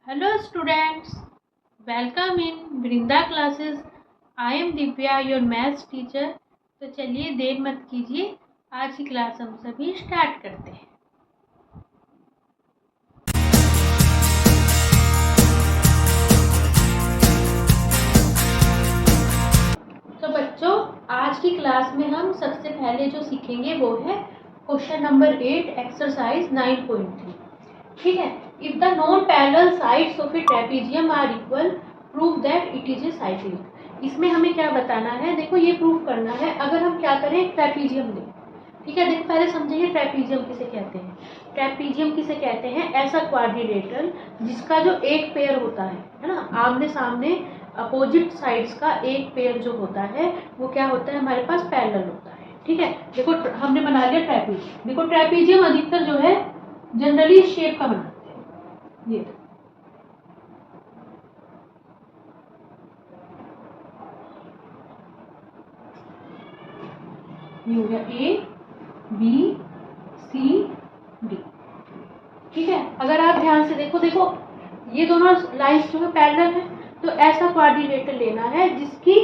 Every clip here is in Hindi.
Hello students, welcome in Brinda classes. I am Divya, your maths teacher. तो चलिए देर मत कीजिए, आज की क्लास हम सभी स्टार्ट करते हैं। तो बच्चों, आज की क्लास में हम सबसे पहले जो सीखेंगे वो है क्वेश्चन नंबर 8 एक्सरसाइज 9.3। ठीक है। If the non parallel sides of a trapezium are equal, prove that it is a cyclic. इसमें हमें क्या बताना है, देखो ये प्रूव करना है। अगर हम क्या करें, ट्रेपेजियम लें। ठीक है, देखो पहले समझिए ट्रेपेजियम किसे कहते हैं। ट्रेपेजियम किसे कहते हैं, ऐसा क्वाड्रिलेटरल जिसका जो एक पेयर होता है ना, आमने सामने अपोजिट साइड्स का एक पेयर जो होता है वो क्या होता है, हमारे पास पैरेलल होता है। ठीक है, देखो हमने बना लिया ट्रेपेजियम। देखो ट्रेपेजियम अधिकतर जो है जनरली शेप का बनाते हैं। ये हो गया ए बी सी डी। ठीक है, अगर आप ध्यान से देखो ये दोनों लाइंस जो है पैरेलल है, तो ऐसा क्वाड्रिलेटर लेना है जिसकी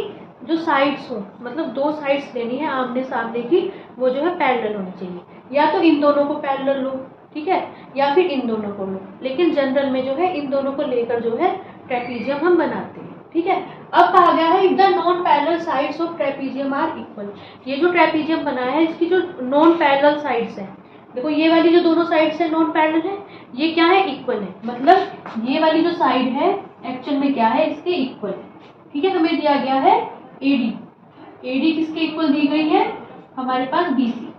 जो साइड्स हो, मतलब दो साइड्स लेनी है आमने सामने की, वो जो है पैरेलल होनी चाहिए। या तो इन दोनों को पैरेलल लो, ठीक है, या फिर इन दोनों को लो, लेकिन जनरल में जो है इन दोनों को लेकर जो है ट्रेपेजियम हम बनाते हैं। ठीक है, अब कहा गया है if the non parallel sides of trapezium are equal. ये जो ट्रेपेजियम बना है इसकी जो नॉन पैरेलल साइड्स है, देखो ये वाली जो दोनों साइड से नॉन पैरेलल है, ये क्या है, इक्वल है। मतलब ये वाली जो साइड है एक्चुअल में क्या है, इसके इक्वल है। ठीक है, हमें दिया गया है एडी। एडी किसके इक्वल दी गई है, हमारे पास बीसी।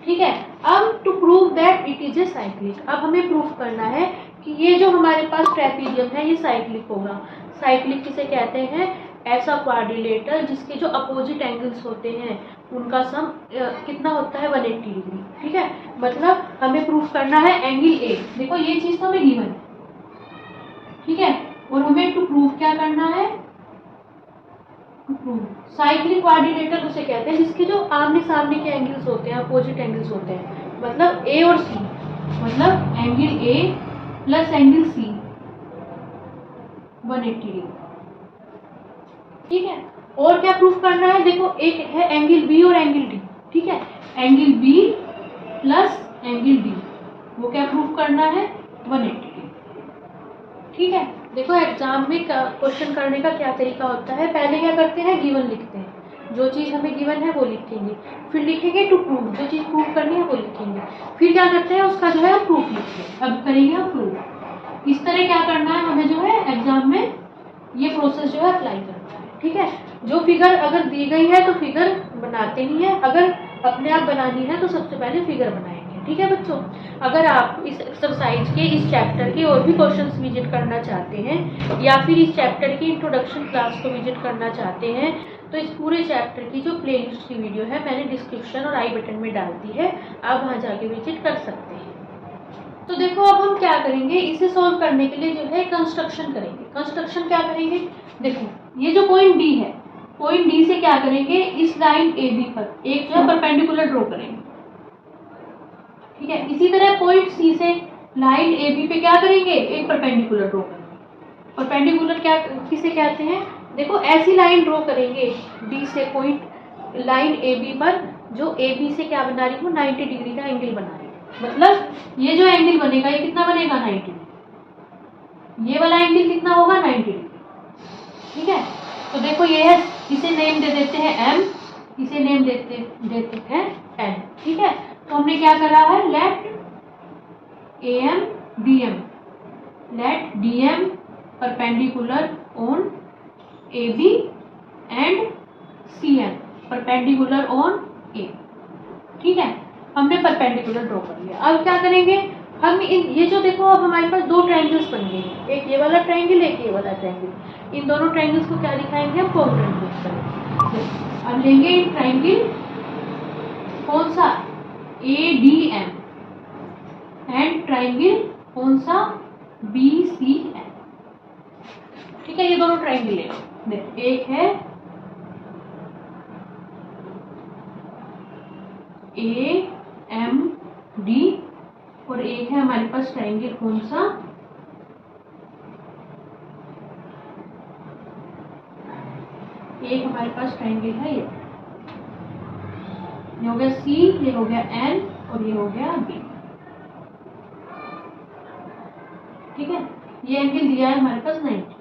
ठीक है, अब to prove that it is a cyclic, अब हमें प्रूफ करना है कि ये जो हमारे पास ट्रेपेजियम है ये साइक्लिक होगा। साइक्लिक किसे कहते हैं, ऐसा क्वाड्रिलेटर जिसके जो अपोजिट एंगल्स होते हैं उनका सम कितना होता है, 180 डिग्री। ठीक है, मतलब हमें प्रूफ करना है एंगल ए। देखो ये चीज तो हमें गिवन है, ठीक है, और हमें टू प्रूव क्या करना है, साइक्लिक क्वाड्रिलेटर उसे कहते हैं जिसके जो आमने सामने के एंगल्स होते हैं, अपोजिट एंगल्स होते हैं। मतलब ए और सी, मतलब angle A plus angle C 180 degree. ठीक है, और क्या प्रूफ करना है, देखो एक है एंगल बी और एंगल डी। ठीक है, angle B plus angle D, वो क्या प्रूफ करना है, 180 डिग्री। ठीक है, देखो एग्जाम में क्वेश्चन करने का क्या तरीका होता है, पहले क्या करते हैं, गिवन लिखते हैं, जो चीज हमें गिवन है वो लिखेंगे, फिर लिखेंगे टू प्रूव, जो चीज प्रूव करनी है वो लिखेंगे, फिर क्या करते हैं उसका जो है प्रूफ लिखते हैं। अब करेंगे हम प्रूफ। इस तरह क्या करना है हमें जो है एग्जाम में ये प्रोसेस जो है अप्लाई करना है। ठीक है, जो फिगर अगर दी गई है तो फिगर बनाते नहीं है, अगर अपने आप बनानी है तो सबसे पहले फिगर बनाएंगे। ठीक है बच्चों, अगर आप इस एक्सरसाइज के इस चैप्टर के और भी क्वेश्चंस विजिट करना चाहते हैं या फिर इस चैप्टर की इंट्रोडक्शन क्लास को विजिट करना चाहते हैं, तो इस पूरे चैप्टर की जो प्लेलिस्ट की वीडियो है मैंने डिस्क्रिप्शन और आई बटन में डाल दी है, आप वहाँ जाके विजिट कर सकते हैं। तो देखो अब हम क्या करेंगे, इसे सॉल्व करने के लिए जो है कंस्ट्रक्शन करेंगे। कंस्ट्रक्शन क्या करेंगे, देखो ये जो पॉइंट डी है, पॉइंट डी से क्या करेंगे, इस लाइन ए बी पर एक जो है परपेंडिकुलर ड्रॉ करेंगे। ठीक है, इसी तरह पॉइंट सी से लाइन ए बी पे क्या करेंगे, एक परपेंडिकुलर ड्रॉ करेंगे। परपेंडिकुलर क्या किसे कहते हैं, देखो ऐसी लाइन ड्रॉ करेंगे डी से पॉइंट लाइन ए बी पर, जो ए बी से क्या बना रही हो, 90 डिग्री का एंगल बना रही है। मतलब ये जो एंगल बनेगा ये कितना बनेगा, 90 डिग्री। ये वाला एंगल कितना होगा, 90 डिग्री। ठीक है, तो देखो ये है, इसे नेम दे देते हैं एम, इसे नेम देते हैं एन। ठीक है, तो हमने क्या करा है, let A M D M, let D M perpendicular on A B and C M perpendicular on A. ठीक है, हमने परपेंडिकुलर ड्रॉ कर लिया। अब क्या करेंगे हम, ये जो देखो अब हमारे पास दो ट्रायंगल्स बन गए, एक ये वाला ट्रायंगल एक ये वाला ट्रायंगल। इन दोनों ट्रायंगल्स को क्या दिखाएंगे, हम कॉन्ग्रुएंट यूज करेंगे। अब लेंगे ट्रायंगल कौन सा, A D M, and triangle कौन सा, बी सी एम। ठीक है, ये दोनों ट्रायंगल लेंगे। देखो एक है ए एम डी और एक है हमारे पास ट्रायंगल कौन सा, एक हमारे पास ट्राइंगल है ये हो गया सी, ये हो गया एन और ये हो गया बी। ठीक है, ये एंगल दिया है हमारे पास 90,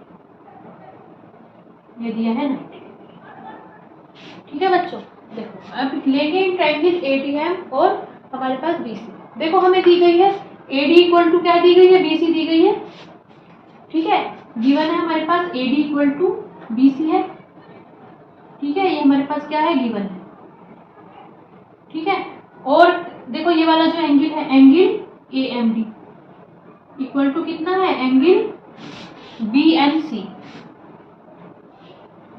ये दिया है 90। ठीक है बच्चों, देखो अब लेंगे इन ट्राइंगल एडीएम और हमारे पास बीसी। देखो हमें दी गई है एडी इक्वल टू क्या दी गई है, बीसी दी गई है। ठीक है, गिवन है हमारे पास एडी इक्वल टू बीसी है। ठीक है, ये हमारे पास क्या है, गिवन है। ठीक है, और देखो ये वाला जो एंगल है, angle A M D equal to कितना है, एंगल बी एम सी।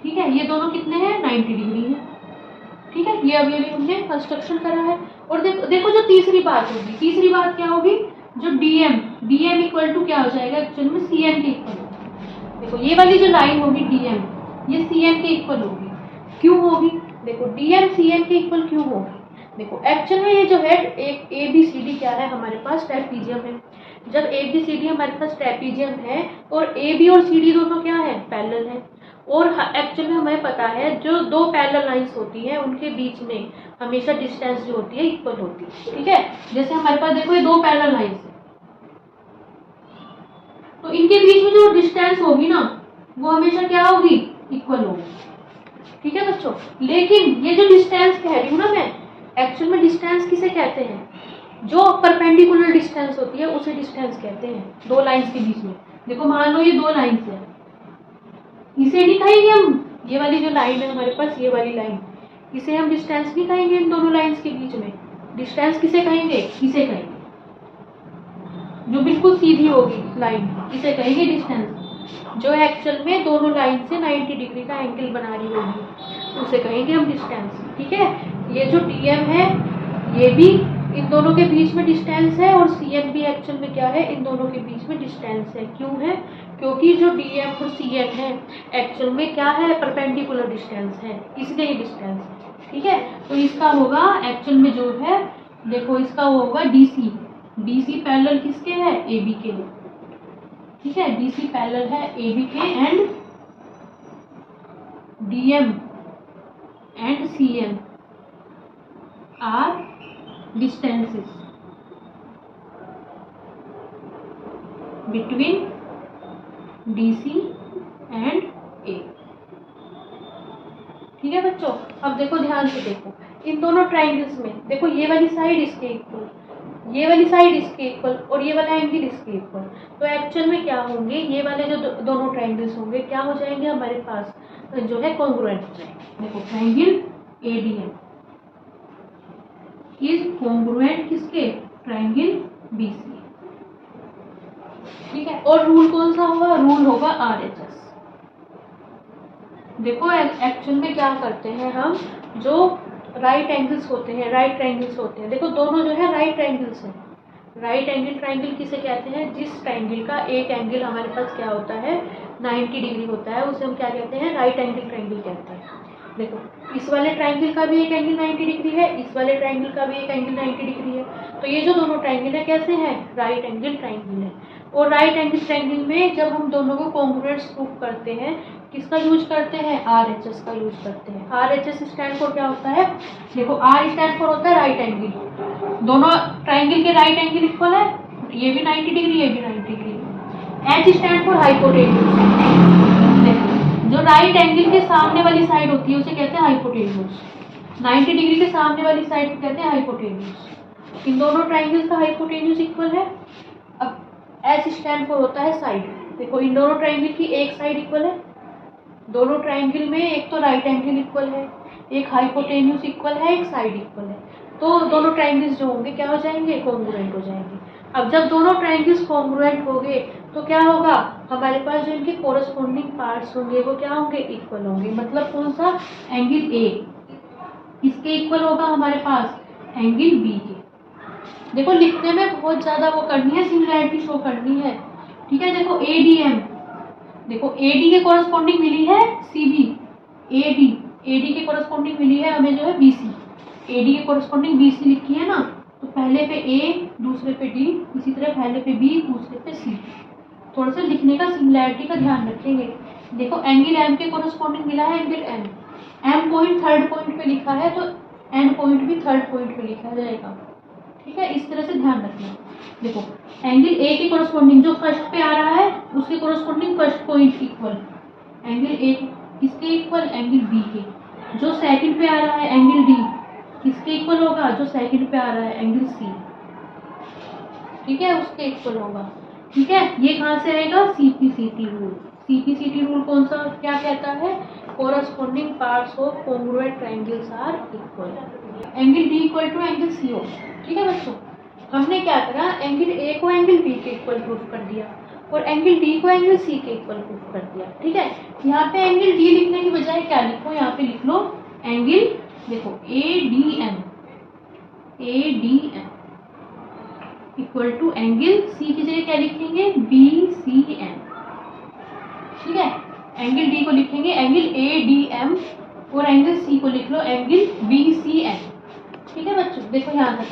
ठीक है, ये दोनों कितने हैं, 90 डिग्री है। ठीक है, ये अभी हमने कंस्ट्रक्शन करा है। और देखो जो तीसरी बात होगी, तीसरी बात क्या होगी, जो डीएम इक्वल टू क्या हो जाएगा, एक्चुअल में सीएम के इक्वल होगा। देखो ये वाली जो लाइन होगी डीएम, ये सीएम के इक्वल होगी। क्यों होगी, देखो डीएम सीएम के इक्वल क्यों होगी, देखो एक्चुअल में ये जो है एक ए बी सी डी क्या है हमारे पास, ट्रेपीजियम है। जब ए बी सी डी हमारे पास ट्रेपीजियम है और ए बी और सी डी दोनों क्या है, पैरेलल है। और एक्चुअल में हमें पता है जो दो पैरेलल लाइंस होती हैं उनके बीच में हमेशा डिस्टेंस जो होती है इक्वल होती है। ठीक है, जैसे हमारे पास देखो ये दो पैरेलल लाइंस है, तो इनके बीच में जो डिस्टेंस होगी ना वो हमेशा क्या होगी, इक्वल होगी। ठीक है बच्चों, लेकिन ये जो डिस्टेंस कह रही हूँ ना मैं, एक्चुअल में डिस्टेंस किसे कहते हैं, जो परपेंडिकुलर डिस्टेंस होती है उसे डिस्टेंस कहते हैं, दो लाइंस के बीच में। देखो मान लो ये दो लाइंस है, इसे नहीं कहेंगे हम, ये वाली जो लाइन है हमारे पास, ये वाली लाइन, इसे हम डिस्टेंस नहीं कहेंगे इन दोनों लाइंस के बीच में। डिस्टेंस किसे कहेंगे, इसे कहेंगे, जो बिल्कुल सीधी होगी लाइन, इसे कहेंगे डिस्टेंस। जो एक्चुअल में दोनों लाइन से 90 डिग्री का एंगल बना रही होगी उसे कहेंगे हम डिस्टेंस। ठीक है, ये जो डीएम है ये भी इन दोनों के बीच में डिस्टेंस है, और सीएम भी एक्चुअल में क्या है, इन दोनों के बीच में डिस्टेंस है। क्यों है, क्योंकि जो डीएम और सीएम है एक्चुअल में क्या है, परपेंडिकुलर डिस्टेंस है, इसलिए ये डिस्टेंस है। ठीक है, तो इसका होगा एक्चुअल में जो है, देखो इसका होगा डीसी। डीसी पैरेलल किसके है, एबी के। ठीक है, डीसी पैरेलल है एबी के, and DM and CM are distances between DC and A। ठीक है बच्चों, अब देखो ध्यान से देखो इन दोनों ट्राइंगल्स में, देखो ये वाली साइड इसके इक्वल, ये वाली साइड इसके इक्वल, और ये वाला एंगल इसके इक्वल। तो एक्चुअल में क्या होंगे, ये वाले जो दोनों ट्राइंगल्स होंगे क्या हो जाएंगे हमारे पास, जो है कॉन्ग्रुएंट हो जाएंगे। देखो ट्राइंगल एडीएम इज कॉन्ग्रुएंट किसके, ट्राइंगल बीसी। ठीक है, और रूल कौन सा होगा, रूल होगा आरएचएस। देखो एक्चुअल में क्या करते हैं हम, जो राइट एंगल्स होते हैं, राइट ट्राइंगल्स होते हैं, देखो दोनों जो है राइट ट्राइंगल्स हैं। राइट एंगल ट्राइंगल किसे कहते हैं, जिस ट्राइंगल का एक एंगल हमारे पास क्या होता है, 90 डिग्री होता है, उसे हम क्या कहते हैं, राइट एंगल ट्राइंगल कहते हैं। देखो इस वाले ट्राइंगल का भी एक एंगल 90 डिग्री है, इस वाले ट्राइंगल का भी एक एंगल 90 डिग्री है। तो ये जो दोनों ट्राइंगल है कैसे हैं, राइट एंगल ट्राइंगल है। और राइट एंगल ट्राइंगल में जब हम दोनों को कॉन्ग्रुएंट्स प्रूफ करते हैं, किसका यूज करते हैं, आरएचएस का यूज करते हैं। आरएचएस स्टैंड फॉर क्या होता है, देखो आर स्टैंड फॉर होता है राइट एंगल, दोनों ट्राइंगल के राइट एंगल इक्वल है, ये भी 90 डिग्री, ये भी 90 degree. H stand for hypotenuse, जो राइट एंगल के सामने वाली साइड होती है उसे कहते हैं हाइपोटेन्यूज। 90 डिग्री के सामने वाली साइड को कहते हैं हाइपोटेन्यूज। इन दोनों ट्राइंगल्स का हाइपोटेन्यूज इक्वल है। अब एच स्टैंड फॉर होता है साइड। देखो इन दोनों ट्राइंगल की एक साइड इक्वल है, दोनों ट्राइंगल में एक तो राइट एंगल इक्वल है, एक हाइपोटेन्यूज इक्वल है, एक साइड इक्वल है, तो दोनों ट्राइंगल्स जो होंगे क्या हो जाएंगे, कॉन्ग्रुएंट हो जाएंगे। अब जब दोनों ट्राइंगल्स कॉन्ग्रुएंट होंगे तो क्या होगा, हमारे पास जो इनके कोरस्पॉन्डिंग पार्ट्स होंगे वो क्या होंगे, इक्वल होंगे। मतलब कौन सा, एंगल ए इसके इक्वल होगा हमारे पास एंगल बी के। देखो लिखने में बहुत ज्यादा वो करनी है, सिमिलैरिटी शो करनी है। ठीक है, देखो एडीएम, देखो एडी के कोरस्पॉन्डिंग मिली है सीबी, एडी के कोरस्पॉन्डिंग मिली है हमें जो है बीसी। एडी के कोरस्पॉन्डिंग बीसी लिखी है ना, तो पहले पे ए, दूसरे पे डी, इसी तरह पहले पे बी, दूसरे पे सी। थोड़ा सा लिखने का सिमिलैरिटी का ध्यान रखेंगे। देखो एंगल एम के कोरस्पॉन्डिंग मिला है angle M, M point third point पे लिखा है तो एन पॉइंट भी थर्ड पॉइंट पे लिखा जाएगा। ठीक है, इस तरह से ध्यान रखना। देखो एंगल ए के कोरस्पॉन्डिंग जो फर्स्ट पे आ रहा है उसके corresponding first point equal, angle A किसके इक्वल, एंगल बी के। जो सेकंड पे आ रहा है एंगल डी किसके इक्वल होगा, जो सेकंड पे आ रहा है एंगल सी, ठीक है, उसके इक्वल होगा। ठीक है, ये कहाँ से आएगा, सीपीसीटी रूल। सीपीसीटी रूल कौन सा क्या कहता है, corresponding parts of congruent triangles are equal, angle D equal to angle C हो। ठीक है बच्चों, हमने क्या करा, एंगल ए को एंगल बी के इक्वल प्रूफ कर दिया और एंगल डी को एंगल सी के इक्वल प्रूफ कर दिया। ठीक है, यहाँ पे एंगल डी लिखने की बजाय क्या लिखो, यहाँ पे लिख लो एंगल, देखो A D M equal to angle C की जगह क्या लिखेंगे, बी सी एम। ठीक है, एंगल डी को लिखेंगे एंगल ए डी एम और एंगल सी को लिख लो एंगल बी सी एम। ठीक है बच्चों, देखो यहाँ तक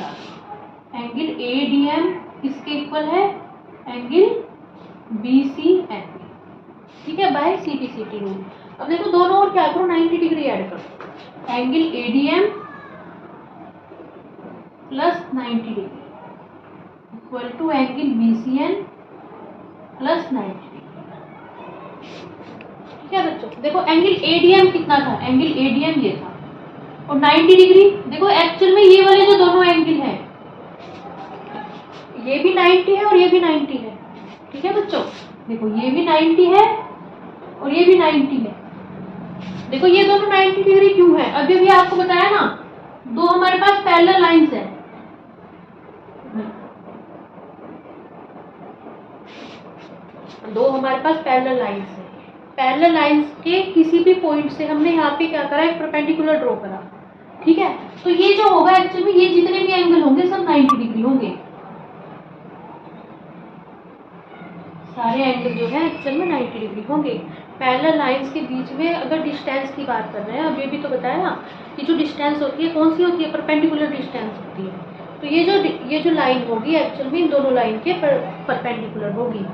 एंगल ए डी एम किसके इक्वल है, एंगल बी सी एम। ठीक है, बाय सीपीसीटी रूल। अब देखो दोनों और क्या करो, 90 डिग्री ऐड करो, angle A D M plus 90 degree equal to angle B C N plus 90 degree. ठीक है बच्चों, देखो एंगल ए डी एम कितना था, एंगल ए डी एम ये था और 90 डिग्री, देखो एक्चुअल में ये वाले जो दोनों एंगल है ये भी 90 है और ये भी 90 है। ठीक है बच्चों, देखो ये भी 90 है और ये भी 90 है। देखो ये दोनों 90 डिग्री क्यों है, अभी भी आपको बताया ना, दो हमारे पास पैरेलल लाइंस है। दो हमारे पास पैरेलल लाइंस है, पैरेलल लाइंस के किसी भी पॉइंट से हमने यहाँ पे क्या करा, एक परपेंडिकुलर ड्रॉ करा। ठीक है, तो ये जो होगा एक्चुअली ये जितने भी एंगल होंगे सब 90 डिग्री होंगे, सारे एंगल जो है एक्चुअल में 90 डिग्री होंगे। पैरेलल लाइंस के बीच में अगर डिस्टेंस की बात कर रहे हैं, अब ये भी तो बताया ना कि जो डिस्टेंस होती है कौन सी होती है, परपेंडिकुलर डिस्टेंस होती है। तो ये जो लाइन होगी एक्चुअल में इन दोनों लाइन के परपेंडिकुलर होगी।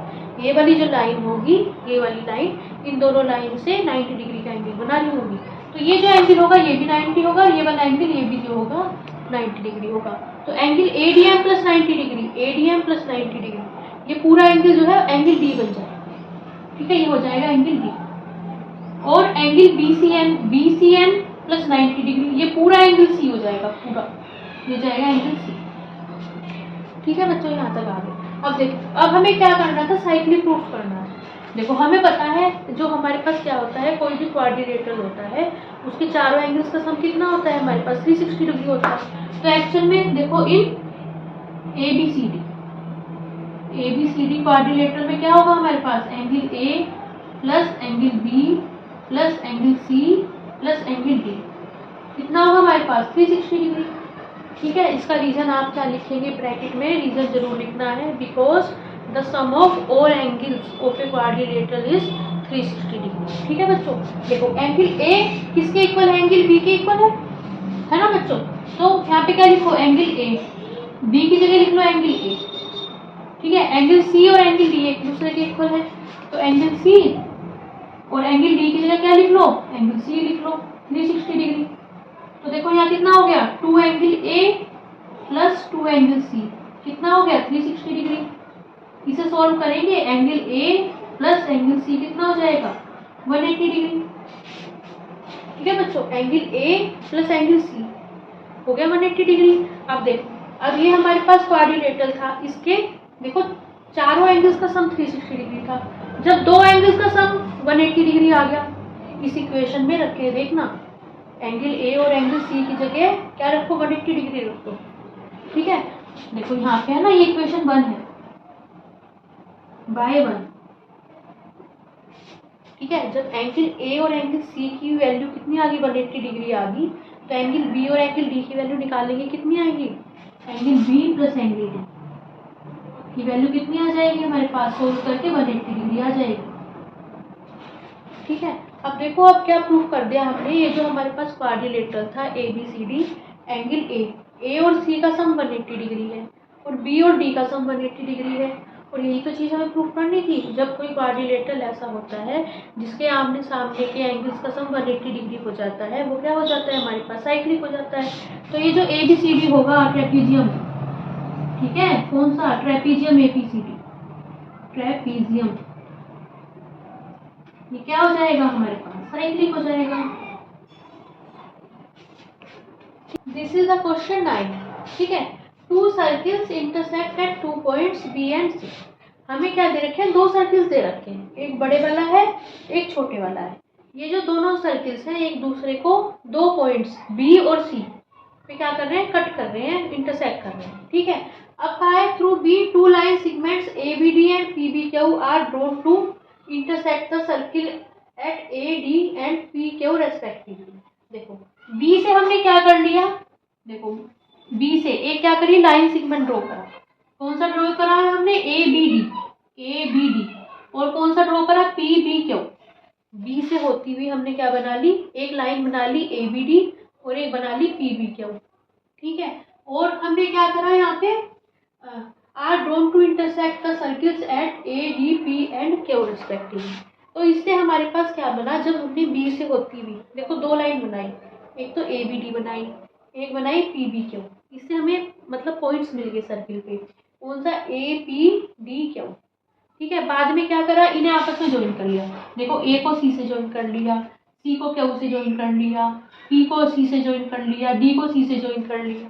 ये वाली जो लाइन होगी, ये वाली लाइन इन दोनों लाइन से 90 डिग्री का एंगल बना रही होगी। तो ये जो एंगल होगा ये भी 90 होगा, ये वाला एंगल ये भी जो होगा 90 डिग्री होगा। तो angle A D M plus 90 degree, A D M plus 90 degree, ये पूरा एंगल जो है एंगल डी बन जाएगा। ठीक है, ये हो जाएगा एंगल डी। और angle B C N plus 90 degree, ये पूरा एंगल सी हो जाएगा, पूरा ये जाएगा एंगल सी। ठीक है बच्चों, यहाँ तक आ गए। अब देखो, अब हमें क्या करना था, साइक्लिक प्रूफ करना है। देखो हमें पता है जो हमारे पास क्या होता है, कोई भी क्वाड्रिलेटरल होता है उसके चारों एंगल्स का सम कितना होता है, हमारे पास 360 डिग्री होता है। तो एक्चुअल में देखो in A B C D quadrilateral में क्या होगा हमारे पास, angle A plus angle B plus angle C plus angle D, कितना होगा हमारे पास 360 डिग्री। ठीक है, इसका रीजन आप क्या लिखेंगे ब्रैकेट में, रीजन जरूर लिखना है, because the sum of all angles of a quadrilateral is 360 degree. ठीक है बच्चों, देखो एंगल ए किसके इक्वल है, एंगल बी के इक्वल है ना बच्चों। तो यहाँ पे क्या लिखो, एंगल ए, बी की जगह लिख लो एंगल ए। ठीक है, एंगल सी और एंगल डी एक दूसरे के इक्वल है, तो एंगल सी और एंगल डी की जगह क्या लिख लो, एंगल सी लिख लो 360 डिग्री। तो देखो यहाँ कितना हो गया, 2 angle A plus 2 angle C, कितना हो गया 360 डिग्री। इसे सॉल्व करेंगे, angle A plus angle C कितना हो जाएगा 180 डिग्री। ठीक है बच्चों, angle A plus angle C हो गया 180 डिग्री। अब देखो, अब ये हमारे पास क्वाड्रिलेटरल था, इसके देखो चारों एंगल्स का सम 360 डिग्री था। जब दो एंगल्स का सम 180 डिग्री आ गया, इस इक्वेशन में रख के देखना, एंगल ए और एंगल सी की जगह क्या रखो, 180 डिग्री रखो। ठीक है, देखो यहाँ पे है ना, ये इक्वेशन 1 है बाय 1। ठीक है, जब एंगल ए और एंगल सी की वैल्यू कितनी आ गई, 180 डिग्री आ गई, तो एंगल बी और एंगल डी की वैल्यू निकालेंगे, कितनी आएगी, angle B plus angle D की वैल्यू कितनी आ जाएगी हमारे पास, सोल्व करके 180 डिग्री आ जाएगी। ठीक है, अब देखो अब क्या प्रूफ कर दिया हमने, ये जो हमारे पास क्वाड्रिलेटरल था A B C D, angle A और सी का सम 180 डिग्री है और बी और डी का सम 180 डिग्री है और यही तो चीज़ हमें प्रूफ करनी थी। जब कोई क्वाड्रिलेटरल ऐसा होता है जिसके आमने सामने के एंगल्स का सम 180 डिग्री हो जाता है, वो क्या हो जाता है हमारे पास, साइक्लिक हो जाता है। तो ये जो ABCD होगा ट्रेपीजियम, ठीक है, कौन सा, ट्रेपीजियम ABCD, ट्रेपीजियम, ये क्या हो जाएगा हमारे पास, साइक्लिक हो जाएगा। दिस इज द क्वेश्चन 9, ठीक है। Two circles intersect at 2 points B and C। हमें क्या दे रखे हैं, 2 सर्किल्स दे रखे हैं, एक बड़े वाला है, एक छोटे वाला है। ये जो दोनों सर्किल्स हैं एक दूसरे को 2 पॉइंट्स B और C पे क्या कर रहे हैं, कट कर रहे हैं, इंटरसेक्ट कर रहे हैं, ठीक है। अब कहा है through B 2 line segments ABD and PBQ are drawn to intersect the circle at AD and PQ respectively. देखो B से हमने क्या कर लिया, देखो B से एक क्या करी, लाइन सेगमेंट ड्रॉ करा। कौन सा ड्रॉ करा है हमने, ABD, और कौन सा ड्रॉ करा, PBQ। B से होती हुई हमने क्या बना ली, एक लाइन बना ली ABD और एक बना ली PBQ, ठीक है। और हमने क्या करा यहाँ पे, are drawn to intersect the circles at AD P and Q respectively. तो इससे हमारे पास क्या बना, जब हमने B से होती हुई देखो 2 लाइन बनाई, एक तो ABD बनाई, एक बनाई PBQ, इससे हमें मतलब पॉइंट्स मिल गए सर्किल पे, कौन सा, APDQ, ठीक है। बाद में क्या करा, इन्हें आपस में ज्वाइन कर लिया, देखो A को C से ज्वाइन कर लिया, C को Q से ज्वाइन कर लिया, P को C से ज्वाइन कर लिया, D को C से ज्वाइन कर लिया,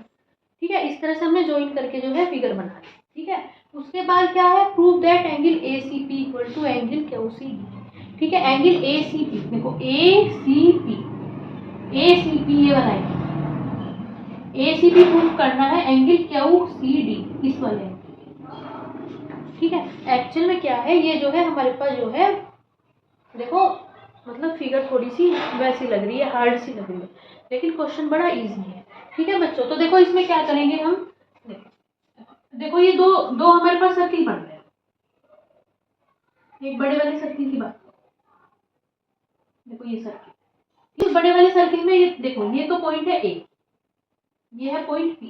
ठीक है। इस तरह से हमने ज्वाइन करके जो है फिगर बना ली, ठीक है। उसके बाद क्या है, prove that angle ACP equal to angle QCD, ठीक है। एंगल ACP, देखो ACP ये बनाएंगे, ACP प्रूव करना है एंगल QCD इस वाले, ठीक है। एक्चुअल में क्या है, ये जो है हमारे पास जो है, देखो मतलब फिगर थोड़ी सी वैसी लग रही है, हार्ड सी लग रही है, लेकिन क्वेश्चन बड़ा इजी है, ठीक है बच्चों। तो देखो इसमें क्या करेंगे हम, देखो ये दो हमारे पास सर्किल बन रहे हैं, एक बड़े वाले सर्किल की बात, देखो ये सर्किल, इस बड़े वाले सर्किल में ये देखो, ये तो पॉइंट है A, ये है पॉइंट P,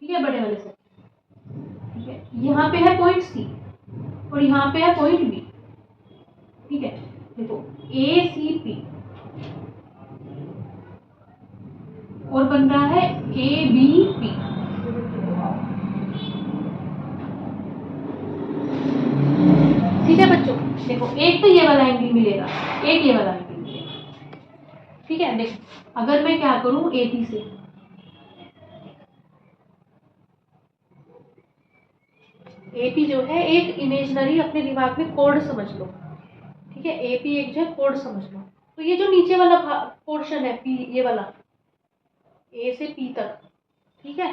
ठीक है, बड़े वाले सर्किल, ठीक है। यहाँ पे है पॉइंट C और यहाँ पे है पॉइंट B, ठीक है। देखो ACP और बन रहा है ABP, ठीक है बच्चों। देखो एक तो ये वाला एंगल मिलेगा, एक ये वाला एंगल मिलेगा, ठीक है। देखो अगर मैं क्या करूं, AP से, AP जो है एक इमेजिनरी अपने दिमाग में कोड समझ लो, ठीक है। AP एक जो है कोड समझ लो। तो ये जो नीचे वाला पोर्शन है P, ये वाला A से P तक, ठीक है,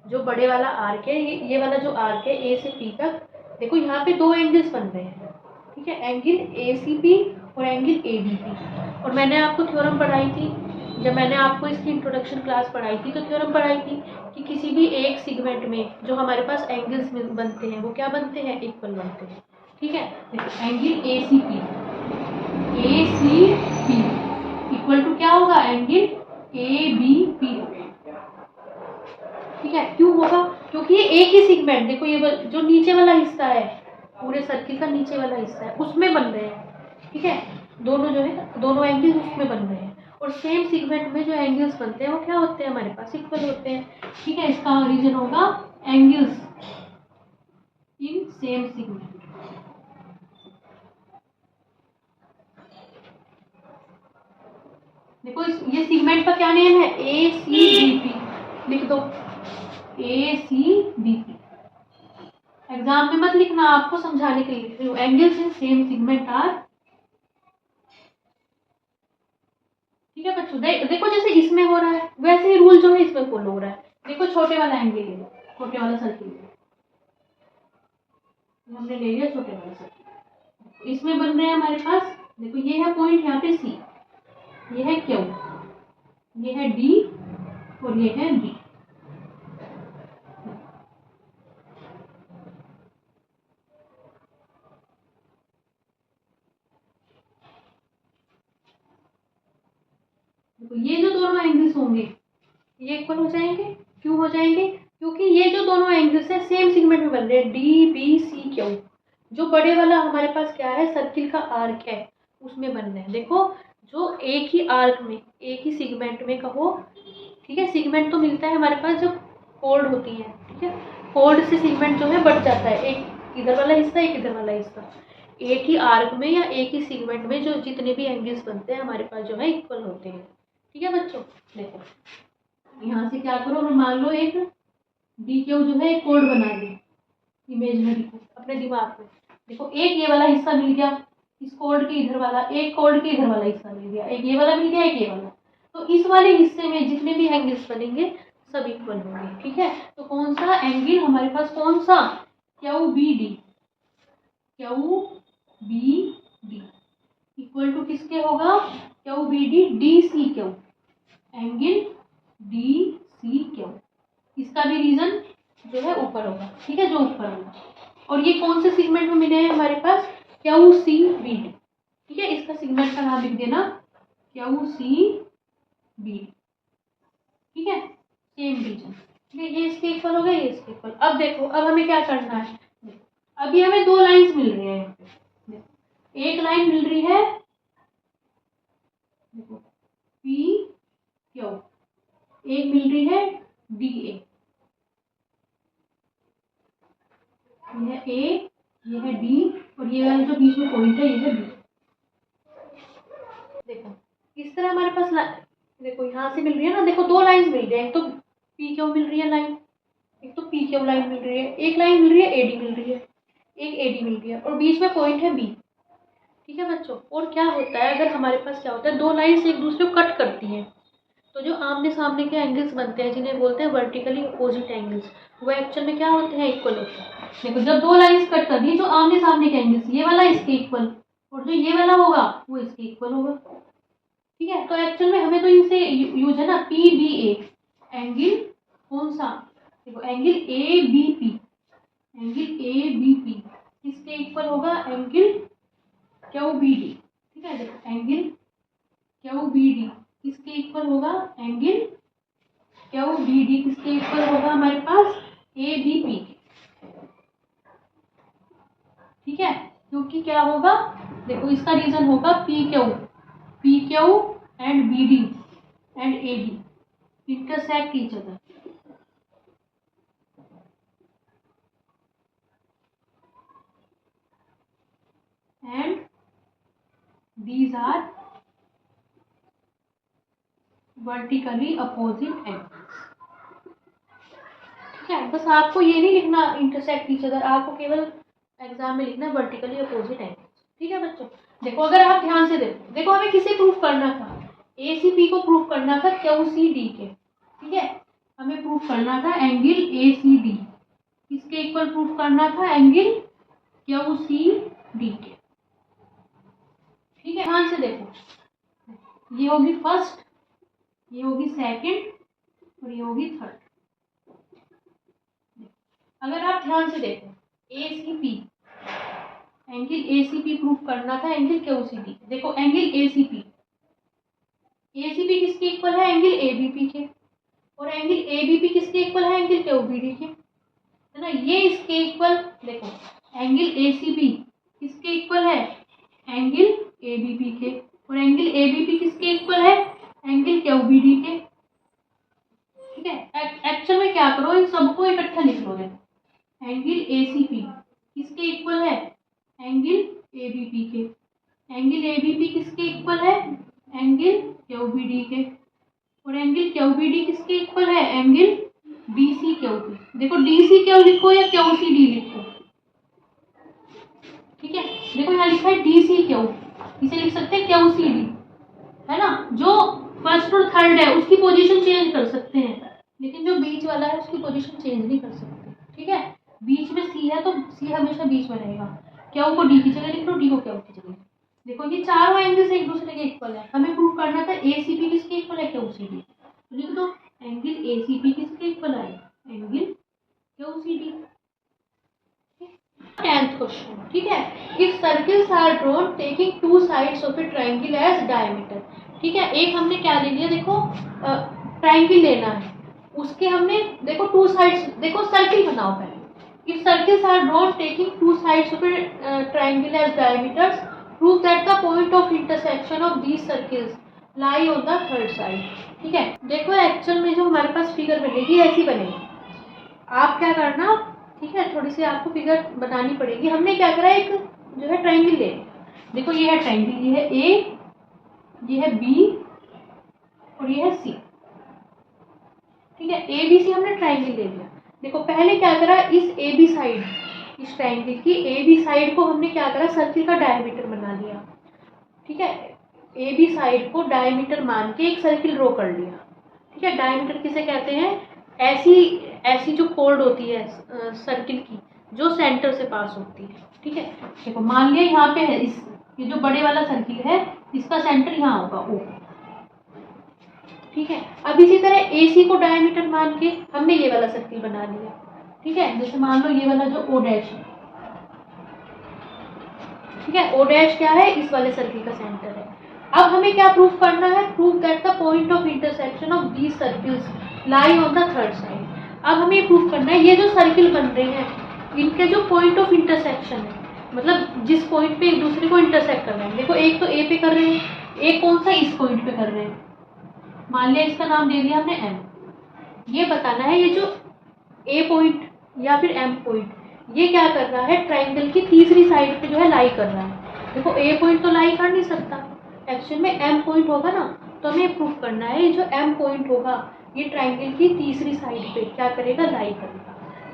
जो बड़े वाला आर्क है, ये वाला जो आर्क है A से P तक, देखो यहाँ पे 2 एंगल्स बन रहे हैं, ठीक है, एंगल ACP और एंगल ADP। और मैंने आपको थ्योरम पढ़ाई थी, जब मैंने आपको इसकी इंट्रोडक्शन क्लास पढ़ाई थी तो थ्योरम पढ़ाई थी कि किसी भी एक सेगमेंट में जो हमारे पास एंगल्स बनते हैं वो क्या बनते हैं, इक्वल बनते हैं, ठीक है। देखो एंगल ACP इक्वल टू क्या होगा, एंगल ABP, ठीक है। क्यों होगा, क्योंकि ये एक ही सेगमेंट, देखो ये जो नीचे वाला हिस्सा है, पूरे सर्किल का नीचे वाला हिस्सा है, उसमें बन रहे हैं, ठीक है। दोनों जो है, दोनों एंगल्स उसमें बन रहे हैं, और सेम सेगमेंट में जो एंगल्स बनते हैं वो क्या होते हैं, हमारे पास इक्वल होते हैं, ठीक है। इसका रीजन होगा एंगल्स इन सेम सेगमेंट। देखो ये सेगमेंट का क्या नेम है, ACBP, लिख दो ACBP। एग्जाम में मत लिखना, आपको समझाने के लिए लिख रही हूँ, angles in same segment are, ठीक है बच्चों। देखो जैसे इसमें हो रहा है वैसे ही रूल जो है इसमें फॉलो हो रहा है। देखो छोटे वाला एंगल ले लो, छोटे वाला सर्किल हमने ले लिया, छोटे वाला सर्किल, इसमें बन रहे हैं हमारे पास, देखो ये है पॉइंट यहाँ पे C, ये है Q, ये है D और ये है B। देखो ये जो दोनों एंगल्स होंगे ये इक्वल हो जाएंगे, क्यों हो जाएंगे, क्योंकि ये जो दोनों एंगल्स है सेम सेगमेंट में बन रहे हैं, DBC क्यू, जो बड़े वाला हमारे पास क्या है, सर्किल का आर्क है, उसमें बनना है। देखो जो एक ही आर्क में, एक ही सेगमेंट में कहो, ठीक है, सेगमेंट तो मिलता है हमारे पास जब कोड होती है, ठीक है, कोड से सेगमेंट जो है बढ़ जाता है, एक इधर वाला हिस्सा एक इधर वाला हिस्सा, एक ही आर्क में या एक ही सेगमेंट में जो जितने भी एंगल्स बनते हैं हमारे पास जो है इक्वल होते हैं। ठीक है बच्चों, देखो यहाँ से क्या करो, मान लो एक डी क्यू जो है एक कोड बना ली इमेजनरी को अपने दिमाग में। देखो एक ये वाला हिस्सा मिल गया, इस कोड के इधर वाला, एक कोड के इधर वाला हिस्सा मिल गया, एक ये वाला मिल गया, एक ये वाला, तो इस वाले हिस्से में जितने भी एंगल्स बनेंगे सब इक्वल होंगे। ठीक है, तो कौन सा एंगल हमारे पास, कौन सा, Q B D, Q B D equal to किसके होगा, Q B D D C Q, angle D C Q, इसका भी रीजन जो है ऊपर होगा। ठीक है, जो ऊपर होगा, और ये कौन से सेगमेंट में मिले हैं हमारे पास, क्यू सी बी डी। ठीक है, इसका सेगमेंट का नाम लिख देना क्यू सी बी। ठीक है, सेम रीजन। ठीक है, ये इसके इक्वल हो गया, ये इसके इक्वल। अब देखो, अब हमें क्या करना है, अभी हमें दो लाइंस मिल रही है यहाँ पे, एक लाइन मिल रही है देखो पी क्यू, एक मिल रही है डी ए, यह ए, ये है डी, और ये वाला जो बीच में पॉइंट है ये है बी। देखो इस तरह हमारे पास देखो यहाँ से मिल रही है ना, देखो दो लाइंस मिल रही है, एक तो पी क्यू मिल रही है लाइन, एक तो पी क्यू लाइन मिल रही है, एक लाइन मिल रही है एडी मिल रही है, एक एडी मिल रही है, और बीच में पॉइंट है बी। ठीक है बच्चों, और क्या होता है, अगर हमारे पास क्या होता है, दो लाइंस एक दूसरे को कट करती हैं, तो जो आमने सामने के एंगल्स बनते हैं जिन्हें बोलते हैं वर्टिकली अपोजिट एंगल्स, वो एक्चुअल में क्या होते हैं, इक्वल होते हैं। देखो जब दो लाइंस कट कर दी, जो आमने सामने के एंगल्स, ये वाला इसके इक्वल और जो ये वाला होगा वो इसके इक्वल होगा। ठीक है, तो एक्चुअल में हमें तो इनसे यूज है ना, पी बी ए, एंगल कौन सा, देखो angle A B P, angle A B P किसके इक्वल होगा, एंगल क्यू बी डी। ठीक है, देखो एंगल क्यू बी डी किसके इक्वल होगा, एंगल क्यू बी डी किसके इक्वल होगा, हमारे पास ए बी पी। ठीक है, क्योंकि क्या होगा, देखो इसका रीजन होगा P Q and B D and A D intersect each other. And these are vertically opposite angles। ठीक है, बस आपको ये नहीं लिखना इंटरसेक्ट ईच अदर, आपको केवल एग्जाम में लिखना वर्टिकली अपोजिट एंगल्स। ठीक है बच्चों, देखो अगर आप ध्यान से देखो, देखो हमें किसे प्रूफ करना था, ए सी पी को प्रूफ करना था क्यू सी डी के। ठीक है, हमें प्रूफ करना था एंगल ए सी डी, किसके इक्वल प्रूफ करना था, एंगल क्यू सी डी के। ठीक है, ध्यान से देखो, ये होगी फर्स्ट, ये होगी सेकंड, और ये होगी थर्ड। अगर आप ध्यान से देखो, A C P, angle A C P proof करना था एंगल क्यू सी डी। देखो एंगल ए सी पी किसके इक्वल है, एंगल ए बी पी के, और एंगल ए बी पी किसके इक्वल है, एंगल क्यू बी डी के, है ना, ये इसके इक्वल। देखो एंगल ए सी पी किसके इक्वल है, एंगल ए बी पी के, और एंगल ए बी पी किसके इक्वल है, एंगल क्यू बी डी के। ठीक है, एक्चुअल में क्या करो, इन सबको इकट्ठा लिख लो। देखो एंगल ए सी पी किसके इक्वल है, एंगल ए बी पी के, एंगल ए बी पी किसके इक्वल है, एंगल क्यू बी डी के, और एंगल क्यू बी डी किसके इक्वल है, एंगल डी सी क्यू के। देखो डी सी क्यू लिखो या क्यू सी डी लिखो। ठीक है, देखो यहाँ लिखा है डी सी क्यू, इसे लिख सकते हैं क्यू सी डी, है ना, जो फर्स्ट और थर्ड है उसकी पोजीशन चेंज कर सकते हैं, लेकिन जो बीच वाला है उसकी पोजीशन चेंज नहीं कर सकते। ठीक है, बीच में सी है तो सी हमेशा बीच में रहेगा, क्यू को डी की जगह लिख लो, डी को क्यू की जगह। देखो ये चारों एंगल्स एक दूसरे के इक्वल है, हमें प्रूव करना था ए सी पी किसके इक्वल है, क्यू सी डी। तो लिख दो एंगल ए सी पी किसके इक्वल है, angle Q C D. 10th question. ठीक है, if circles are drawn taking two sides of a triangle as diameter. ठीक है, एक हमने क्या ले लिया, देखो ट्रायंगल लेना है, उसके हमने देखो टू साइड्स, देखो सर्किल बनाओ पहले, If circles are drawn taking two sides of a triangle as diameters, prove that the point of intersection of these circles lie on the third side. ठीक है, देखो एक्चुअल में जो हमारे पास फिगर बनेगी ऐसी बनेगी। आप क्या करना, ठीक है, थोड़ी सी आपको फिगर बनानी पड़ेगी। हमने क्या करा, एक जो है ट्राइंगल ले, देखो ये है ट्राइंगल, ये है ए, ये है बी और ये है सी। ठीक है, ए बी सी हमने ट्राइंगल ले लिया। देखो पहले क्या करा, इस ए बी साइड, इस ट्राइंगल की ए बी साइड को हमने क्या करा, सर्किल का डायमीटर बना लिया। ठीक है, ए बी साइड को डायमीटर मान के एक सर्किल ड्रॉ कर लिया। ठीक है, डायमीटर किसे कहते हैं, ऐसी जो कोड होती है सर्किल की जो सेंटर से पास होती है। ठीक है, देखो मान लिया यहाँ पे है, ये जो बड़े वाला सर्किल है इसका सेंटर यहाँ होगा ओ। ठीक है, अब इसी तरह AC को डायमीटर मान के हमने ये वाला सर्किल बना लिया। ठीक है, जैसे मान लो ये वाला जो O डैश है, ठीक है, O डैश क्या है, इस वाले सर्किल का सेंटर है। अब हमें क्या प्रूफ करना है, proof that the point of intersection of these circles lie on the third side. अब हमें ये प्रूफ करना है, ये जो सर्किल बन रहे हैं इनके जो पॉइंट ऑफ इंटरसेक्शन है, मतलब जिस पॉइंट पे एक दूसरे को इंटरसेक्ट कर रहे हैं। देखो एक तो ए पे कर रहे हैं, एक कौन सा, इस पॉइंट पे कर रहे हैं, मान लिया इसका नाम दे दिया हमने एम। ये बताना है ये जो ए पॉइंट या फिर एम पॉइंट ये क्या कर रहा है, ट्राइंगल की तीसरी साइड पे जो है लाई कर रहा है। देखो ए पॉइंट तो लाई कर नहीं सकता, एक्चुअल में एम पॉइंट होगा ना, तो हमें प्रूफ करना है ये जो एम पॉइंट होगा ये ट्राइंगल की तीसरी साइड पे क्या करेगा, लाई करेगा।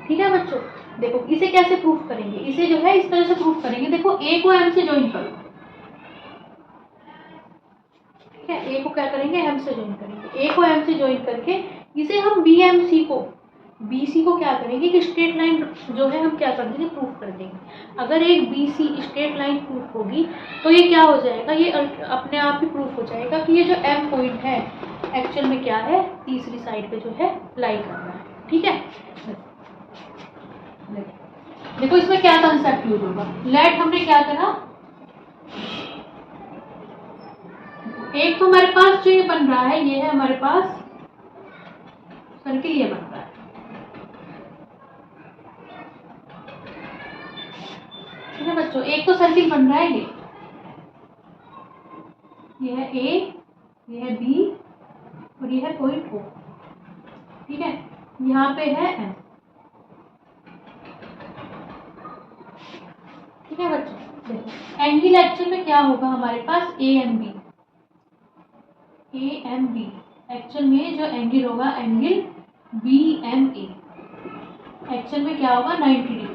ठीक है बच्चों, देखो इसे कैसे प्रूफ करेंगे, इसे जो है इस तरह से प्रूफ करेंगे। देखो ए को एम से ज्वाइन करो, ठीक है, ए को क्या करेंगे, एम से ज्वाइन करेंगे। ए को एम से ज्वाइन करके इसे हम बी एम सी को, बी सी को क्या करेंगे कि स्ट्रेट लाइन जो है हम क्या कर देंगे, प्रूफ कर देंगे। अगर एक B C straight line proof होगी तो ये क्या हो जाएगा, ये अपने आप ही प्रूफ हो जाएगा कि ये जो एम पॉइंट है एक्चुअल में क्या है, तीसरी साइड पे जो है लाई कर रहा है। ठीक है, देखो इसमें क्या कंसेप्ट यूज होगा। लेट हमने क्या करा, एक तो हमारे पास जो ये बन रहा है ये है हमारे पास सर्किल, ये बन रहा है। ठीक है बच्चों, एक तो सर्किल बन रहा है ये है ए, ये है बी और ये है पॉइंट ओ। ठीक है, यहाँ पे है एम। ठीक है बच्चों, देखो एंगल एक्चुअल में क्या होगा हमारे पास, A M B, A M B actual में जो एंगल होगा angle B M A actual में क्या होगा, 90 degree.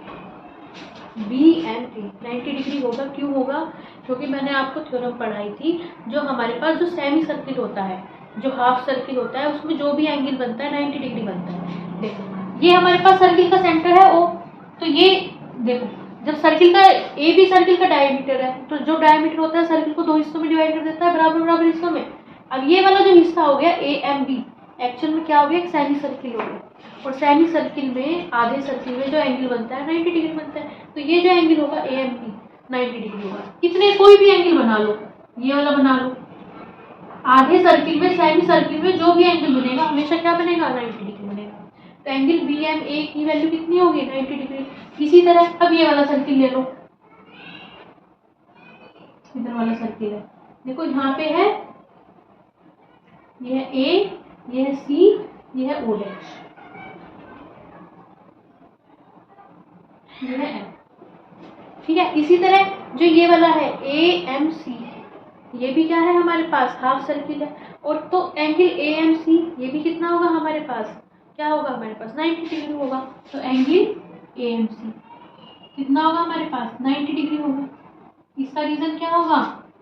B M A 90 degree होगा, क्यों होगा, क्योंकि मैंने आपको थ्योरम पढ़ाई थी, जो हमारे पास जो सेमी सर्किल होता है, जो हाफ सर्किल होता है, उसमें जो भी एंगल बनता है 90 डिग्री बनता है। देखो ये हमारे पास सर्किल का सेंटर है ओ, तो ये देखो जब सर्किल का ए बी सर्किल का डायमीटर है, तो जो डायमीटर होता है सर्किल को दो हिस्सों में डिवाइड कर देता है, बराबर बराबर हिस्सों में। अब ये वाला जो हिस्सा हो गया ए एम बी एक्चुअल में क्या हो गया, एक सेमी सर्किल हो गया, और सेमी सर्किल में आधे सर्किल में जो एंगल बनता है 90 डिग्री बनता है। तो ये जो एंगल होगा ए एम बी 90 डिग्री होगा। कितने, कोई भी एंगल बना लो, ये वाला बना लो, आधे सर्किल में सेमी सर्किल में जो भी एंगल बनेगा हमेशा क्या बनेगा, 90 डिग्री बनेगा। तो एंगल बी एम ए की वैल्यू कितनी होगी, 90 डिग्री। इसी तरह अब ये वाला सर्किल ले लो, इधर वाला सर्किल है, देखो यहाँ पे है, ये है ए, ये है सी, ये है ओ डैश, ये है एम। ठीक है, इसी तरह जो ये वाला है ए एम सी, ये भी क्या है हमारे पास, हाफ सर्किल है, और तो एंगल ए एम सी ये भी कितना होगा हमारे पास, क्या होगा हमारे पास, 90 डिग्री होगा। तो एंगल ए एम सी कितना होगा हमारे पास, 90 डिग्री होगा। इसका रीजन क्या होगा,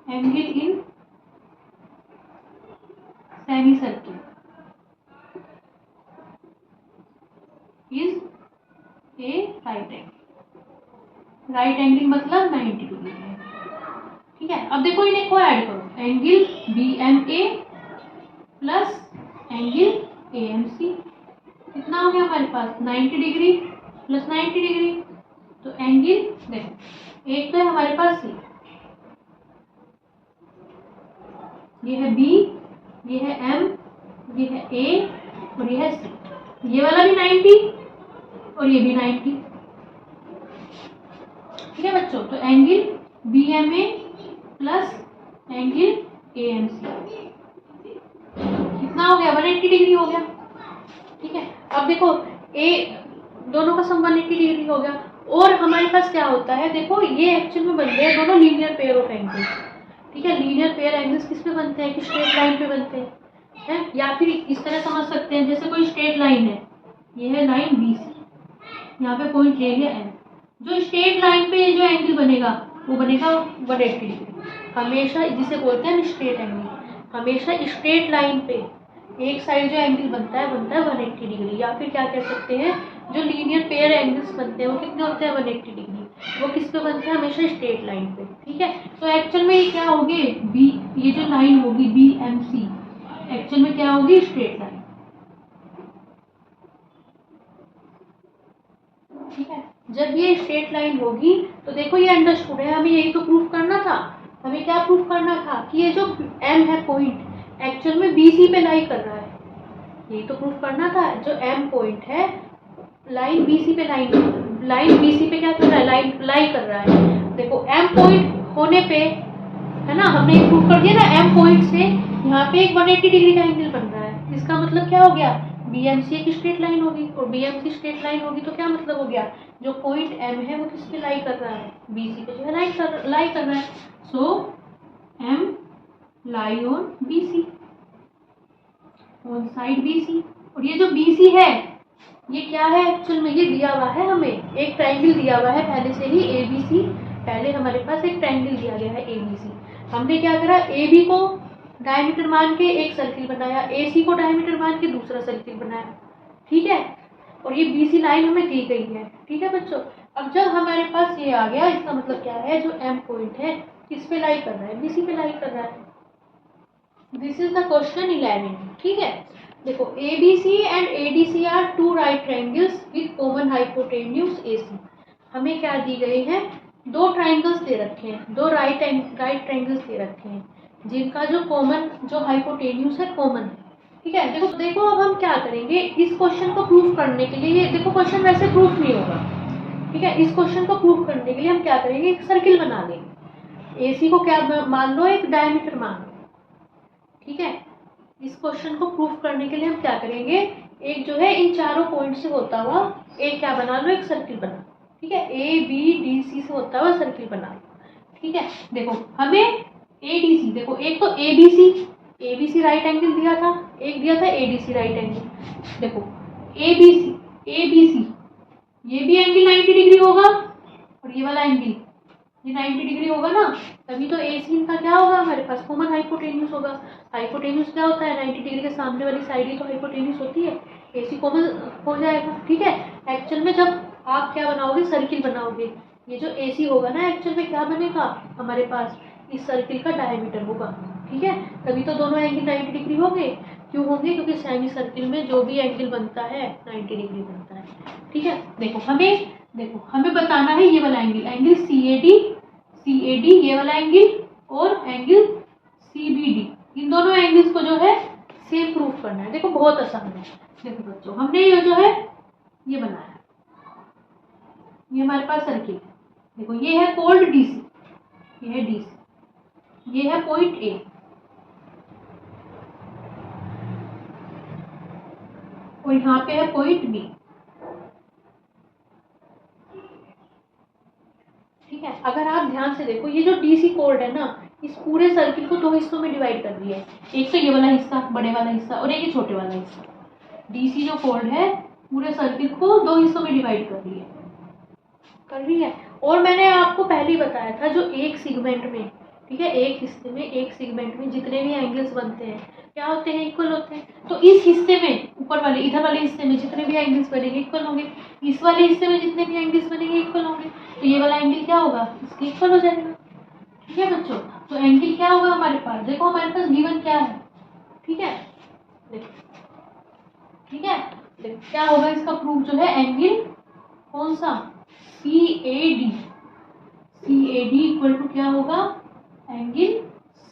angle in semi circle is a right angle, right angle मतलब 90 डिग्री है। ठीक है, अब देखो इन्हें को ऐड करो, angle B M A plus angle A M C कितना हो गया हमारे पास, 90 डिग्री प्लस 90 डिग्री। तो एंगल देखो एक तो है हमारे पास सी, ये है बी, ये है एम, ये है ए और ये है सी। ये वाला भी 90 और ये भी 90। ठीक है बच्चों, तो angle BMA plus angle AMC कितना हो गया, 180 डिग्री हो गया। ठीक है, अब देखो ए दोनों का सम 180 डिग्री हो गया। और हमारे पास क्या होता है, देखो ये एक्चुअल में बनते हैं दोनों लीनियर पेयर ऑफ एंगल्स। ठीक है, लीनियर पेयर एंगल्स किस पे बनते हैं कि स्ट्रेट लाइन पे बनते हैं, या फिर इस तरह समझ सकते हैं, जैसे कोई स्ट्रेट लाइन है, ये है लाइन BC, यहाँ पे पॉइंट ले लिया M, जो स्ट्रेट लाइन पे जो एंगल बनेगा वो बनेगा 180 डिग्री हमेशा, जिसे बोलते हैं स्ट्रेट एंगल। हमेशा स्ट्रेट लाइन पे एक साइड जो एंगल बनता है 180 डिग्री, या फिर क्या कह सकते हैं जो लीनियर पेयर एंगल्स बनते हैं वो कितने होते हैं 180 डिग्री, वो किस पे बनते हैं हमेशा स्ट्रेट लाइन पे। ठीक है, तो एक्चुअल में ये क्या होगी बी, ये जो लाइन होगी BMC एक्चुअल में क्या होगी स्ट्रेट लाइन। ठीक है, जब ये स्ट्रेट लाइन होगी तो देखो ये अंडरस्टूड है, हमें यही तो प्रूफ करना था। हमें क्या प्रूफ करना था कि ये जो M है पॉइंट एक्चुअल में BC पे लाई कर रहा है, यही तो प्रूफ करना था। जो M पॉइंट है लाइन BC पे लाइन BC पे क्या कर रहा है, लाइन लाई कर रहा है। देखो M पॉइंट होने पे है ना, हमने ये प्रूफ कर दिया ना, M पॉइंट से यहाँ पे एक 180 डिग्री का एंगल बन रहा है। इसका मतलब क्या हो गया, BMC एक स्ट्रेट लाइन होगी, और BMC स्ट्रेट लाइन होगी तो क्या मतलब हो गया, जो पॉइंट M है वो किस पे लाई कर रहा है, BC पे जो है लाई कर रहा है। सो M lie on BC, on side BC। और ये जो BC है ये क्या है एक्चुअल में, ये दिया हुआ है हमें एक ट्रायंगल दिया हुआ है पहले से ही ABC, पहले हमारे पास एक ट्रायंगल दिया गया है ABC। हमने क्या करा, AB को डायमीटर मान के एक सर्किल बनाया, AC को डायमीटर मान के दूसरा सर्किल बनाया। ठीक है, और ये BC लाइन हमें दी गई है। ठीक है बच्चों, अब जब हमारे पास ये आ गया, इसका मतलब क्या है, जो M पॉइंट है किस पे लाई कर रहा है, BC पे लाई कर रहा है। This is the question 11। ठीक है, देखो ABC and ADC are two right triangles with common hypotenuse AC। हमें क्या दी गई है, दो ट्रायंगल्स दे रखे हैं, दो राइट ट्रायंगल्स दे रखे हैं जिनका जो कॉमन जो हाइपोटेन्यूज है कॉमन है। ठीक है, देखो अब हम क्या करेंगे इस क्वेश्चन को प्रूफ करने के लिए, देखो क्वेश्चन वैसे प्रूफ नहीं होगा। ठीक है, इस क्वेश्चन को प्रूफ करने के लिए हम क्या करेंगे, एक सर्किल बना देंगे, AC को क्या मान लो, एक डायमीटर मान लो। ठीक है, इस क्वेश्चन को प्रूफ करने के लिए हम क्या करेंगे, एक जो है इन चारों पॉइंट से होता हुआ एक क्या बना लो, एक सर्किल बना। ठीक है, ABDC से होता हुआ सर्किल बना लो। ठीक है, देखो हमें ADC, देखो एक तो ABC राइट एंगल दिया था, एक दिया था ADC राइट एंगल। देखो ABC ये भी एंगल 90 डिग्री होगा, और ये वाला एंगल ये 90 डिग्री होगा ना, तभी तो AC का क्या होगा, हमारे पास कॉमन हाइपोटेन्यूज होगा। हाइपोटेन्यूज क्या होता है, 90 डिग्री के सामने वाली साइड ही तो हाइपोटेन्यूज होती है, AC कॉमन हो जाएगा। ठीक है, एक्चुअल में जब आप क्या बनाओगे, सर्किल बनाओगे, ये जो AC होगा ना एक्चुअल में क्या बनेगा हमारे पास, इस सर्किल का डायमीटर होगा। ठीक है, तभी तो दोनों एंगल 90 डिग्री होंगे। क्यों होंगे, क्योंकि सेमी सर्किल में जो भी एंगल बनता है 90 डिग्री बनता है। ठीक है, देखो हमें बताना है ये वाला एंगल CAD ये वाला एंगल, और एंगल CBD, इन दोनों एंगल्स को जो है सेम प्रूफ करना है। देखो बहुत आसान है। देखो बच्चों, हमने ये जो है ये बनाया, ये हमारे पास सर्किल है। देखो ये है कोल्ड DC, ये है DC, ये है पॉइंट A, और यहाँ पे है पॉइंट B। ठीक है, अगर आप ध्यान से देखो, ये जो DC कोड है ना, इस पूरे सर्किल को दो हिस्सों में डिवाइड कर दिया है, एक तो ये वाला हिस्सा बड़े वाला हिस्सा, और एक ये छोटे वाला हिस्सा। DC जो कोड है पूरे सर्किल को दो हिस्सों में डिवाइड कर दिया है। और मैंने आपको पहले ही बताया था, जो एक सेगमेंट में, ठीक है, एक हिस्से में एक सेगमेंट में जितने भी एंगल्स बनते हैं क्या होते हैं, इक्वल होते हैं। तो इस हिस्से में, ऊपर वाले इधर वाले हिस्से में जितने भी एंगल्स बनेंगे इक्वल होंगे, इस वाले हिस्से में जितने भी एंगल्स बनेंगे इक्वल होंगे। तो ये वाला एंगल क्या होगा, इसके इक्वल हो जाएगा। ठीक है बच्चों, तो एंगल क्या होगा हमारे पास, देखो हमारे पास गिवन क्या है। ठीक है, ठीक है, क्या होगा इसका प्रूफ जो है, एंगल कौन सा, CAD इक्वल टू क्या होगा, एंगल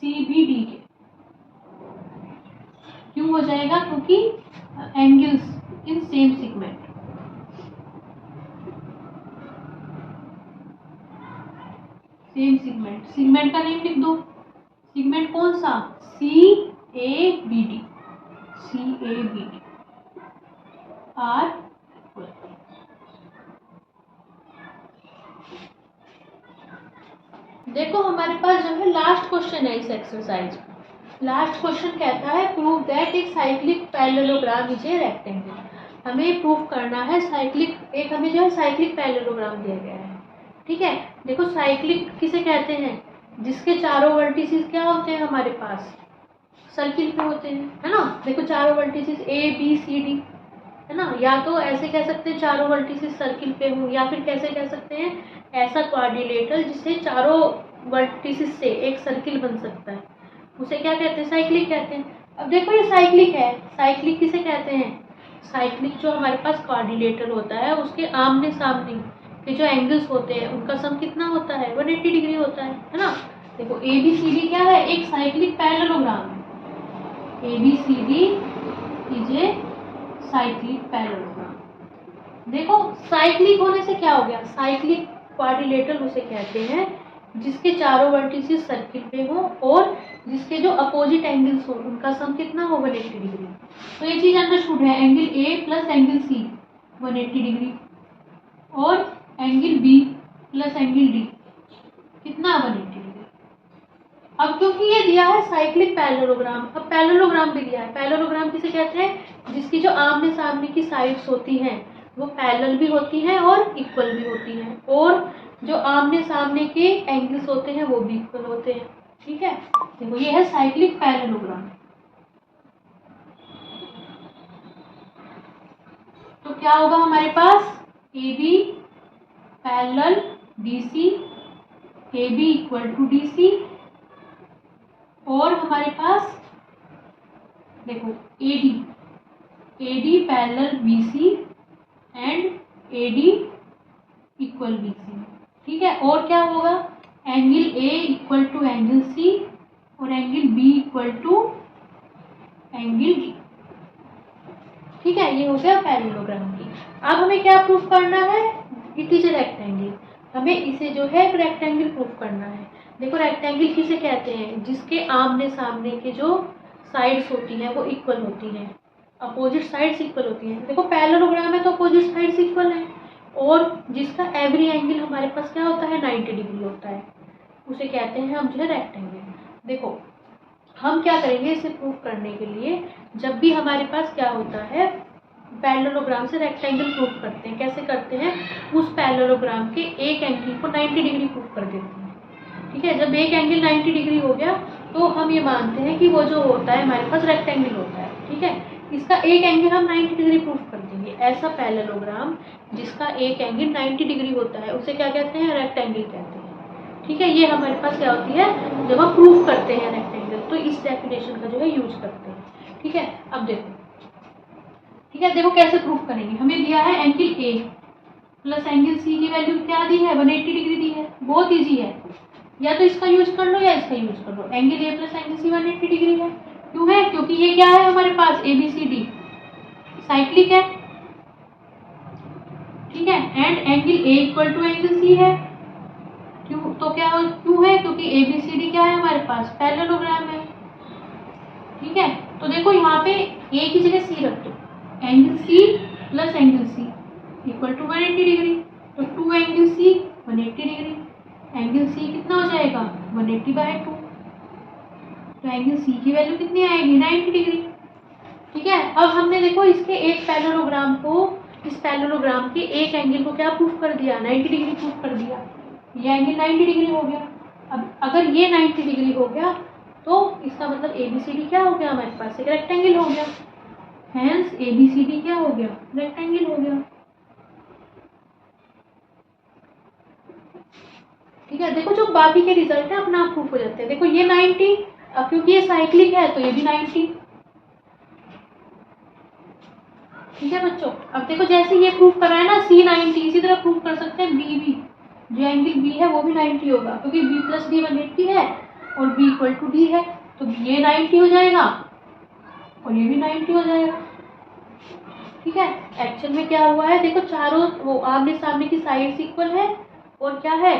CBD के। क्यों हो जाएगा, क्योंकि angles in same segment. Segment का नेम लिख दो। सेगमेंट कौन सा? CABD, CABD आर। देखो हमारे पास जो है लास्ट क्वेश्चन है इस एक्सरसाइज का। लास्ट क्वेश्चन कहता है प्रूव दैट एक cyclic parallelogram is a rectangle. हमें प्रूव करना है साइक्लिक, एक हमें जो है साइक्लिक पैरेललोग्राम दिया गया है। ठीक है, देखो साइक्लिक किसे कहते हैं? जिसके चारों वर्टिसेस क्या होते हैं हमारे पास? सर्किल पे होते हैं, है ना। देखो चारों वर्टिसेस ABCD, है ना। या तो ऐसे कह सकते हैं चारों वर्टिसेस सर्किल पे हो, या फिर कैसे कह सकते हैं ऐसा क्वाड्रिलेटरल जिससे चारों वर्टिसेस से एक सर्किल बन सकता है, उसे क्या कहते हैं? साइक्लिक कहते हैं। अब देखो ये साइक्लिक है, साइक्लिक किसे कहते हैं? साइक्लिक जो हमारे पास क्वाड्रिलेटर होता है उसके आमने सामने के जो एंगल्स होते हैं उनका सम कितना होता है? 180 डिग्री होता है ना। देखो ABCD क्या है? एक साइक्लिक पैरेललोग्राम है। ABCD is a cyclic parallelogram. देखो साइक्लिक होने से क्या हो गया? साइक्लिक क्वाड्रिलेटरल उसे कहते हैं जिसके चारों वर्टिसेस सर्किल पे हो और जिसके जो अपोजिट एंगल्स हो उनका सम कितना हो? 180 डिग्री। तो ये चीज अंडरस्टूड है। Angle A plus angle C 180 degree और angle B plus angle D कितना? 180 डिग्री। अब क्योंकि ये दिया है साइक्लिक पैरेललोग्राम, अब पैरेललोग्राम भी दिया है। पैरेललोग्राम किसे कहते हैं? जिसकी जो आमने सामने की साइड्स होती हैं वो पैरेलल भी होती हैं और इक्वल भी होती हैं, और जो आमने सामने के एंगल्स होते हैं वो भी इक्वल होते हैं। ठीक है, देखो ये है साइक्लिक पैरेललोग्राम। तो क्या होगा हमारे पास? AB parallel DC, AB equal to DC, और हमारे पास देखो AD parallel BC and AD equal BC। ठीक है, और क्या होगा? Angle A equal to angle C और angle B equal to angle D। ठीक है, ये हो गया पैरेललोग्राम की। अब हमें क्या प्रूफ करना है? It is a rectangle. हमें इसे जो है एक रेक्टेंगल प्रूफ करना है। देखो रेक्टेंगल किसे कहते हैं? जिसके आमने सामने के जो साइड्स होती हैं वो इक्वल होती हैं, अपोजिट साइड्स इक्वल होती हैं। देखो पैरेललोग्राम है तो अपोजिट साइड्स इक्वल हैं, और जिसका एवरी एंगल हमारे पास क्या होता है? 90 डिग्री होता है, उसे कहते हैं हम जो है रेक्टेंगल। देखो हम क्या करेंगे इसे प्रूफ करने के लिए? जब भी हमारे पास क्या होता है पैरेललोग्राम से रेक्टेंगल प्रूफ करते हैं, कैसे करते हैं? उस पैरेललोग्राम के एक एंगल को 90 डिग्री प्रूफ कर देते हैं। ठीक है, जब एक एंगल 90 डिग्री हो गया तो हम ये मानते हैं कि वो जो होता है हमारे पास रेक्टेंगल होता है। ठीक है, इसका एक एंगल हम 90 डिग्री प्रूफ कर देंगे। ऐसा पैरेललोग्राम जिसका एक एंगल 90 डिग्री होता है उसे क्या कहते हैं? रेक्टेंगल कहते हैं। ठीक है, ये हमारे पास क्या होती है जब हम प्रूफ करते हैं रेक्टेंगल, तो इस डेफिनेशन का जो है यूज करते हैं। ठीक है, अब देखो, ठीक है, देखो कैसे प्रूफ करेंगे। हमें दिया है angle A plus angle C की वैल्यू क्या दी है? 180 डिग्री दी है। बहुत इजी है, या तो इसका यूज कर लो या इसका यूज कर लो। Angle A plus angle C 180 degree है। क्यों है? क्योंकि ये क्या है हमारे पास? ABCD साइक्लिक है। ठीक है, and angle A equal to angle C है। क्यों? तो क्या क्यों है? क्योंकि ABCD क्या है हमारे पास? पैरेललोग्राम है। ठीक है, तो देखो यहाँ पे A की जगह C रख दो। Angle C plus angle C equal to 180 degree, तो 2 angle C 180 degree. Angle C कितना हो जाएगा? 180/2। तो एंगल C की वैल्यू कितनी आएगी? 90 डिग्री। ठीक है, अब हमने देखो इसके एक पैरेललोग्राम को, इस पैरेललोग्राम के एक एंगल को क्या प्रूफ कर दिया? 90 डिग्री प्रूफ कर दिया। ये एंगल 90 डिग्री हो गया। अब अगर ये 90 डिग्री हो गया तो इसका मतलब ABCD क्या हो गया हमारे पास? एक रेक्टेंगल हो गया। हेंस ABCD क्या हो गया? रेक्टेंगल हो गया। ठीक है, देखो जो बाकी के रिजल्ट है अपना आप प्रूफ हो जाते हैं। देखो ये 90, अब क्योंकि ये साइक्लिक है तो ये भी 90। ठीक है बच्चों, अब देखो जैसे ये प्रूफ करा है ना C90, इसी तरह प्रूफ कर सकते हैं B भी। जो एंगल B है वो भी 90 होगा, क्योंकि B प्लस D 180 है और B इक्वल टू D है, तो ये 90 हो जाएगा और ये भी 90 हो जाएगा। ठीक है, एक्चुअल में क्या हुआ है? देखो चारों वो आमने सामने की साइड्स इक्वल है, और क्या है?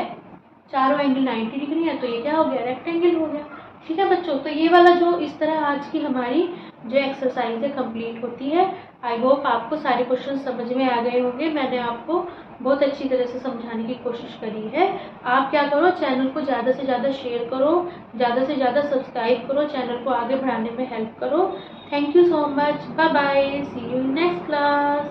चारों एंगल 90 डिग्री है, तो ये क्या हो गया, रेक्टेंगल हो गया। ठीक है बच्चों, तो ये वाला जो इस तरह आज की हमारी जो एक्सरसाइज है कंप्लीट होती है। आई होप आपको सारे क्वेश्चन समझ में आ गए होंगे। मैंने आपको बहुत अच्छी तरह से समझाने की कोशिश करी है। आप क्या करो, चैनल को ज़्यादा से ज़्यादा शेयर करो, ज़्यादा से ज़्यादा सब्सक्राइब करो, चैनल को आगे बढ़ाने में हेल्प करो। Thank you so much, bye bye, see you in next class.